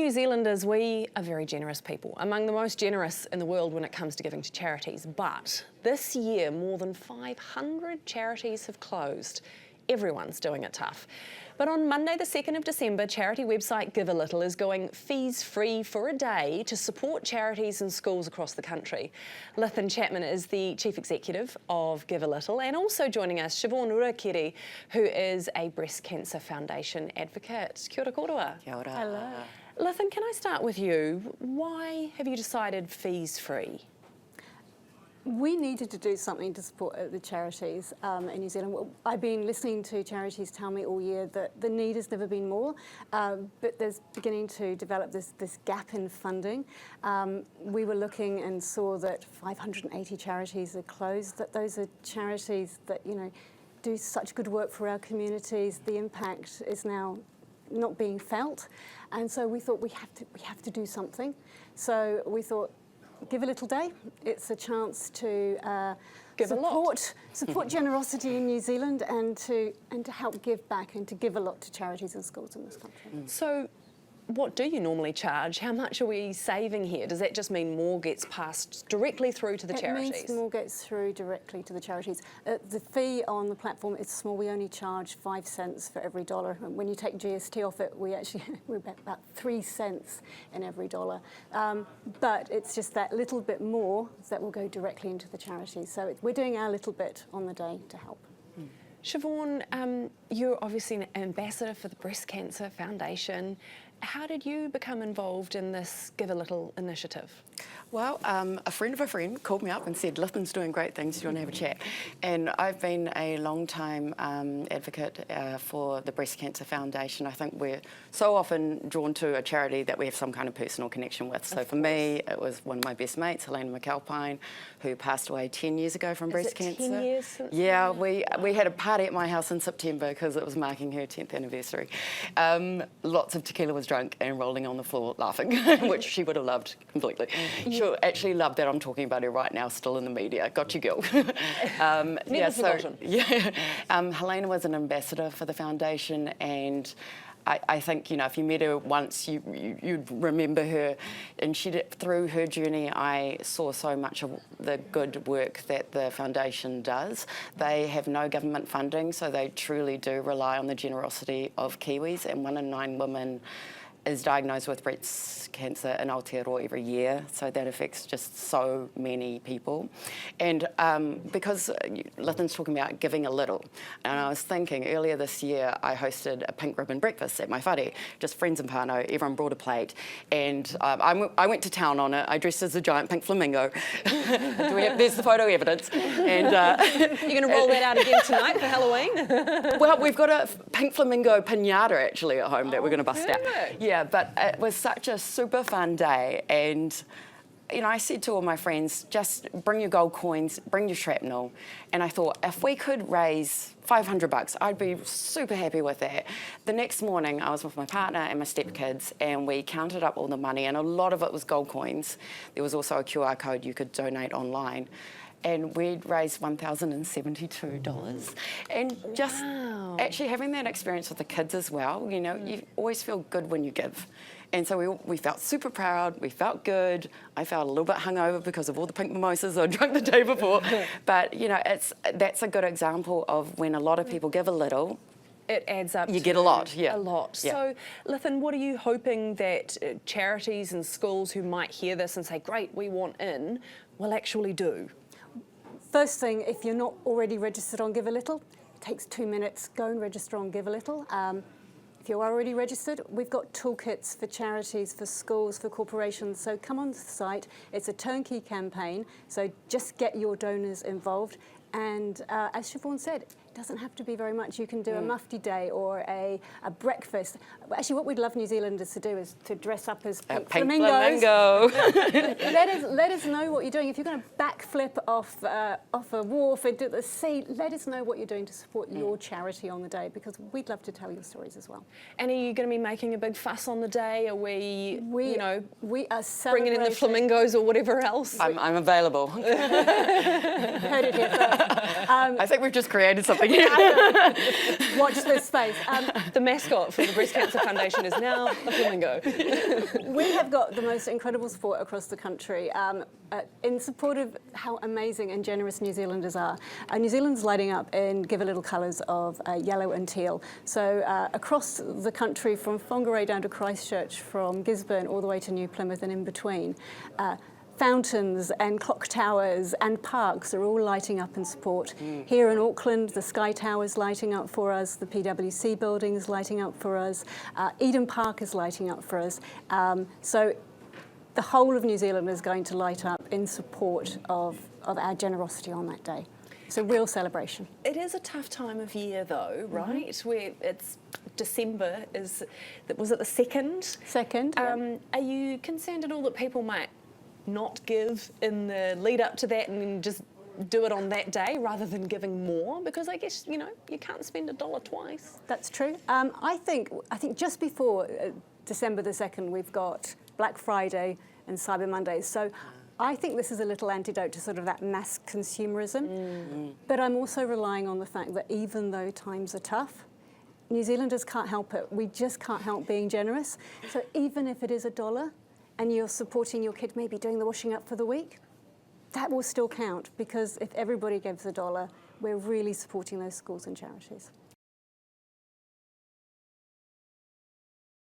New Zealanders, we are very generous people, among the most generous in the world when it comes to giving to charities. But this year, more than 500 charities have closed. Everyone's doing it tough. But on Monday, the 2nd of December, charity website Give a Little is going fees-free for a day to support charities and schools across the country. Lythan Chapman is the Chief Executive of Give a Little, and also joining us, Shavaughn Ruakere, who is a Breast Cancer Foundation advocate. Kia ora koroa. Kia ora. Hello. Lythan, can I start with you? Why have you decided fees-free? We needed to do something to support the charities in New Zealand. I've been listening to charities tell me all year that the need has never been more, but there's beginning to develop this gap in funding. We were looking and saw that 580 charities are closed, that those are charities that, you know, do such good work for our communities. The impact is now not being felt, and so we thought we have to do something. So we thought, Give a Little Day. It's a chance to support generosity in New Zealand and to help give back and to give a lot to charities and schools in this country. So, what do you normally charge? How much are we saving here? Does that just mean more gets passed directly through to the charities? It means more gets through directly to the charities. The fee on the platform is small. We only charge 5 cents for every dollar. And when you take GST off it, we're about 3 cents in every dollar. But it's just that little bit more that will go directly into the charities. So we're doing our little bit on the day to help. Shavaughn, you're obviously an ambassador for the Breast Cancer Foundation. How did you become involved in this Give a Little initiative? Well, a friend of a friend called me up and said, Lythan's doing great things, do you want to have a chat? And I've been a long time advocate for the Breast Cancer Foundation. I think we're so often drawn to a charity that we have some kind of personal connection with. So for me, it was one of my best mates, Helena McAlpine, who passed away 10 years ago from breast cancer. 10 years since? Yeah, we had a party at my house in September because it was marking her 10th anniversary. Lots of tequila was drunk and rolling on the floor laughing, which she would have loved completely. She'll actually love that I'm talking about her right now, still in the media. Got you, girl. Helena was an ambassador for the foundation, and I think, you know, if you met her once, you'd remember her. And through her journey, I saw so much of the good work that the foundation does. They have no government funding, so they truly do rely on the generosity of Kiwis, and 1 in 9 women is diagnosed with breast cancer in Aotearoa every year, so that affects just so many people. And because Lythan's talking about giving a little, and I was thinking earlier this year I hosted a pink ribbon breakfast at my whare, just friends and whānau, everyone brought a plate, and I went to town on it. I dressed as a giant pink flamingo. There's the photo evidence. And you're going to roll that out again tonight for Halloween? Well, we've got a pink flamingo piñata actually at home that we're going to bust out. Yeah, but it was such a super fun day, and you know, I said to all my friends, just bring your gold coins, bring your shrapnel, and I thought if we could raise $500, I'd be super happy with that. The next morning, I was with my partner and my stepkids, and we counted up all the money, and a lot of it was gold coins. There was also a QR code you could donate online. And we'd raised $1,072. And just actually having that experience with the kids as well, you know, you always feel good when you give. And so we felt super proud, we felt good. I felt a little bit hungover because of all the pink mimosas I drank the day before. But, you know, that's a good example of when a lot of people give a little, it adds up. You get a lot, yeah. A lot. Yeah. So, Lythan, what are you hoping that charities and schools who might hear this and say, great, we want in, will actually do? First thing, if you're not already registered on Give a Little, it takes 2 minutes. Go and register on Give a Little. If you are already registered, we've got toolkits for charities, for schools, for corporations. So come on the site. It's a turnkey campaign. So just get your donors involved. And as Shavaughn said, it doesn't have to be very much. You can do a mufti day or a breakfast. Actually, what we'd love New Zealanders to do is to dress up as pink flamingos. let us know what you're doing. If you're going to backflip off a wharf into the sea, let us know what you're doing to support your charity on the day, because we'd love to tell your stories as well. And are you going to be making a big fuss on the day? Are we are bringing in the flamingos or whatever else? I'm available. Heard it here first. I think we've just created something Watch this space. The mascot for the Breast Cancer Foundation is now a flamingo. We have got the most incredible support across the country in support of how amazing and generous New Zealanders are. New Zealand's lighting up in Give a Little colours of yellow and teal. So across the country, from Whangarei down to Christchurch, from Gisborne all the way to New Plymouth and in between, fountains and clock towers and parks are all lighting up in support. Here in Auckland, the Sky Tower's lighting up for us, the PwC building is lighting up for us, Eden Park is lighting up for us. So the whole of New Zealand is going to light up in support of our generosity on that day. It's a real celebration. It is a tough time of year though, right? Where it's December was it the 2nd? 2nd, yeah. Are you concerned at all that people might not give in the lead up to that and then just do it on that day rather than giving more? Because I guess, you can't spend $1 twice. That's true. I think just before December the 2nd, we've got Black Friday and Cyber Monday. So I think this is a little antidote to sort of that mass consumerism. But I'm also relying on the fact that even though times are tough, New Zealanders can't help it. We just can't help being generous. So even if it is $1 and you're supporting your kid maybe doing the washing up for the week, that will still count, because if everybody gives $1, we're really supporting those schools and charities.